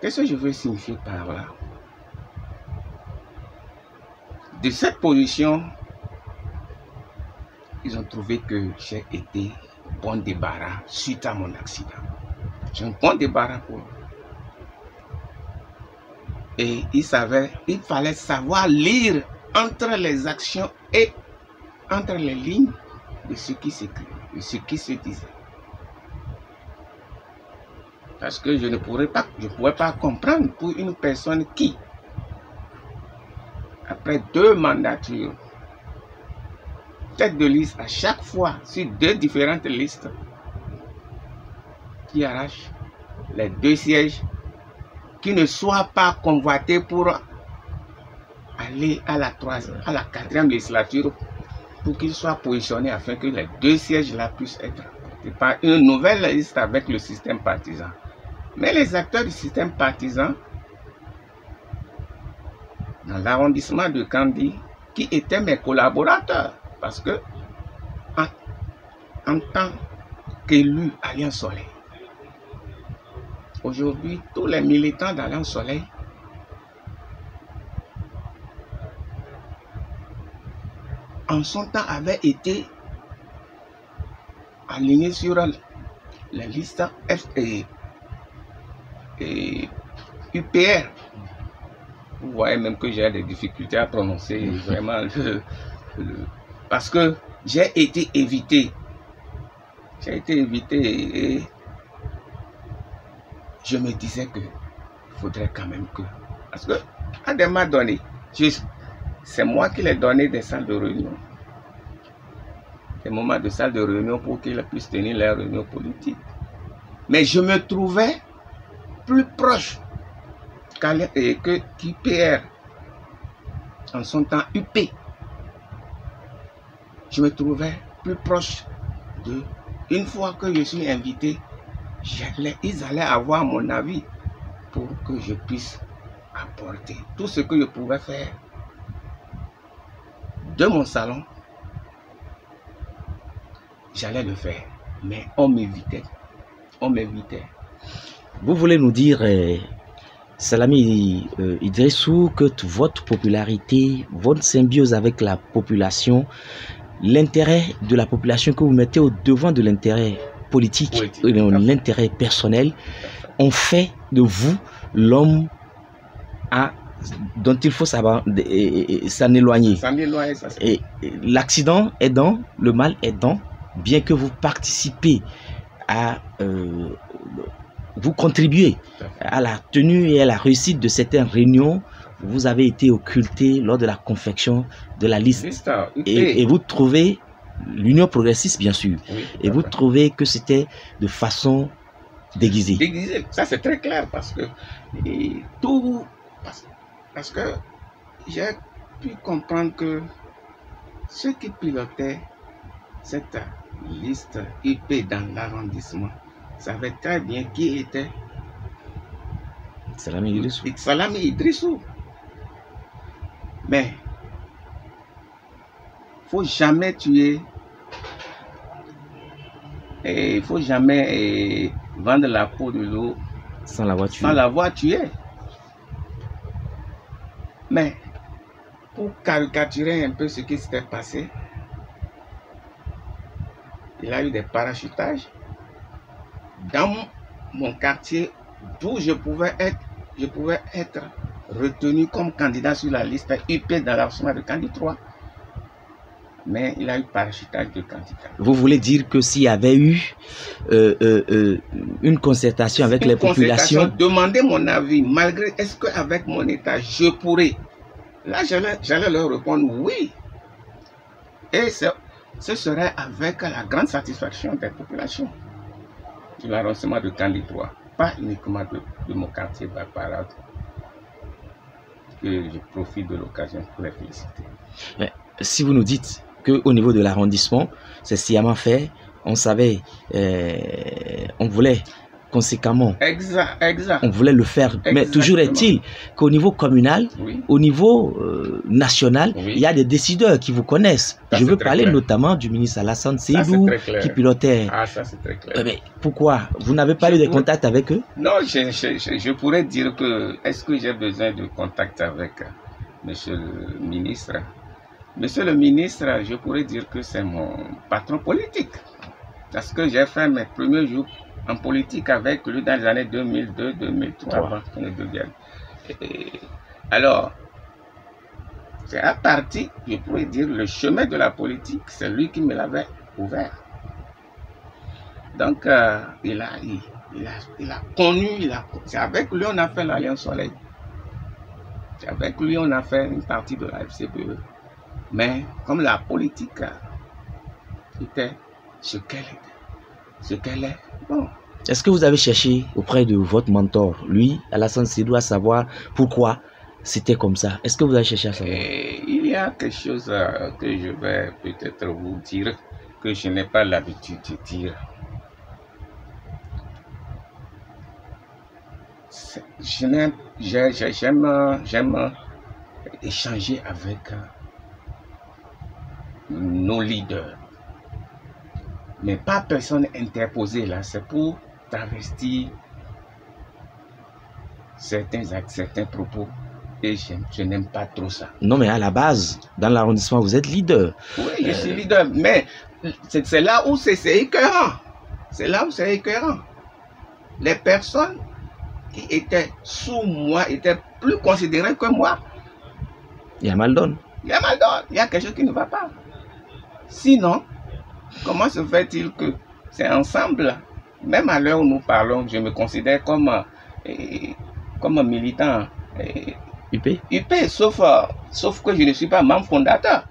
Qu'est-ce que je veux signifier par là? De cette position, ils ont trouvé que j'ai été bon débarras suite à mon accident. J'ai un bon débarras pour eux. Et il fallait savoir lire entre les actions et entre les lignes de ce qui s'écrit, de ce qui se disait. Parce que je ne pouvais pas comprendre pour une personne qui, après 2 mandatures, tête de liste à chaque fois sur 2 différentes listes, qui arrache les 2 sièges, qui ne soit pas convoité pour aller à la 4e législature, pour qu'il soit positionné afin que les 2 sièges-là puissent être apportés par une nouvelle liste avec le système partisan. Mais les acteurs du système partisan, dans l'arrondissement de Kandi, qui étaient mes collaborateurs, parce que en tant qu'élu Alliance Soleil, aujourd'hui, tous les militants d'Alliance Soleil en son temps avaient été alignés sur les listes et UPR. Vous voyez même que j'ai des difficultés à prononcer vraiment parce que j'ai été évité. J'ai été évité et je me disais que il faudrait quand même que... Parce que Adem m'a donné, c'est moi qui l'ai donné des salles de réunion. Des moments de salle de réunion pour qu'ils puissent tenir leurs réunions politiques. Mais je me trouvais plus proche qu'UPR, en son temps UP. Je me trouvais plus proche d'eux. Une fois que je suis invité, ils allaient avoir mon avis pour que je puisse apporter tout ce que je pouvais faire de mon salon. J'allais le faire, mais on m'évitait. On m'évitait. Vous voulez nous dire, Salami Idrissou, que votre popularité, votre symbiose avec la population, l'intérêt de la population que vous mettez au devant de l'intérêt politique, l'intérêt personnel, ont fait de vous l'homme dont il faut savoir s'en éloigner. Et l'accident aidant, le mal aidant, bien que vous participez à... vous contribuez à la tenue et à la réussite de certaines réunions, vous avez été occulté lors de la confection de la liste. Et vous trouvez, l'Union progressiste bien sûr, oui, et vous trouvez que c'était de façon déguisée. Déguisée, ça c'est très clair parce que parce que j'ai pu comprendre que ceux qui pilotaient cette liste IP dans l'arrondissement savaient très bien qui était Salami Idrissou. Salami Idrissou. Mais faut jamais tuer et il faut jamais vendre la peau de l'eau sans l'avoir tué. Mais pour caricaturer un peu ce qui s'était passé, il y a eu des parachutages dans mon quartier d'où je pouvais être retenu comme candidat sur la liste UP dans l'arrondissement de Kandi 3. Mais il y a eu parachutage de candidats. Vous voulez dire que s'il y avait eu une concertation avec les populations, demander mon avis, malgré, est-ce qu'avec mon état, je pourrais? Là, j'allais leur répondre oui. Et ce serait avec la grande satisfaction des populations de l'arrondissement de Kandi 3, pas uniquement de mon quartier Barbara, que je profite de l'occasion pour les féliciter. Mais si vous nous dites qu'au niveau de l'arrondissement, c'est sciemment fait, on savait, on voulait conséquemment. Exact, exact. On voulait le faire. Mais toujours est-il qu'au niveau communal, oui, au niveau national, oui, il y a des décideurs qui vous connaissent. Ça, je veux parler clair. notamment du ministre Alassane Seydou qui pilotait. Ah, ça c'est très clair. Mais pourquoi? Vous n'avez pas eu de contact avec eux? Non, je pourrais dire que, est-ce que j'ai besoin de contact avec monsieur le ministre? Monsieur le ministre, je pourrais dire que c'est mon patron politique. Parce que j'ai fait mes premiers jours en politique avec lui dans les années 2002-2003, avant qu'on ne devienne. Alors, c'est à partir, je pourrais dire, le chemin de la politique, c'est lui qui me l'avait ouvert. Donc, il a connu, c'est avec lui on a fait l'Alliance Soleil. C'est avec lui on a fait une partie de la FCPE. Mais comme la politique était ce qu'elle est, bon. Est-ce que vous avez cherché auprès de votre mentor, lui, Alassane Seydou, à savoir pourquoi c'était comme ça? Est-ce que vous avez cherché à savoir? Il y a quelque chose que je vais peut-être vous dire, que je n'ai pas l'habitude de dire. J'aime échanger avec nos leaders. Mais pas personne interposée là, c'est pour travestir certains actes, certains propos. Et je n'aime pas trop ça. Non, mais à la base, dans l'arrondissement, vous êtes leader. Oui, je suis leader, mais c'est là où c'est écœurant. C'est là où c'est écœurant. Les personnes qui étaient sous moi étaient plus considérées que moi. Il y a mal donne. Il y a mal donne. Il y a quelque chose qui ne va pas. Sinon, comment se fait-il que c'est ensemble, même à l'heure où nous parlons, je me considère comme un militant UP, sauf que je ne suis pas membre fondateur.